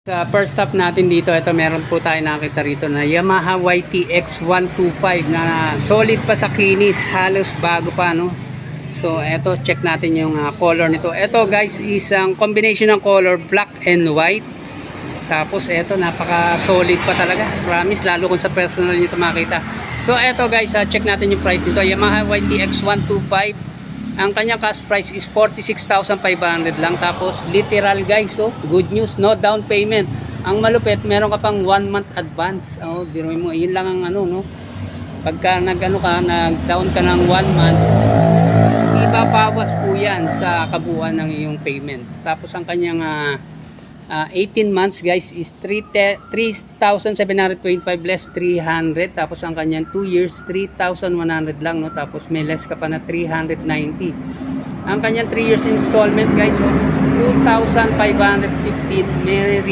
Sa first stop natin dito, ito meron po tayo nakita rito na Yamaha YTX 125 na solid pa sa kinis, halos bago pa, no? So ito, check natin yung color nito. Ito guys, isang combination ng color black and white. Tapos ito, napaka solid pa talaga, promise, lalo kung sa personal nito makita. So ito guys, check natin yung price nito. Yamaha YTX 125, ang kanyang cash price is 46,500 lang. Tapos literal guys, so good news, no down payment. Ang malupit, meron ka pang 1 month advance. Oh, biro mo, yun lang ang ano, no. Pagka nag-ano ka, nag-down ka ng 1 month, ipapawas po yan sa kabuuan ng iyong payment. Tapos ang kanyang 18 months guys is 3,725 less 300. Tapos ang kanyang 2 years 3,100 lang, no. Tapos may less ka pa na 390. Ang kanyang 3 years installment guys, so 2,515. May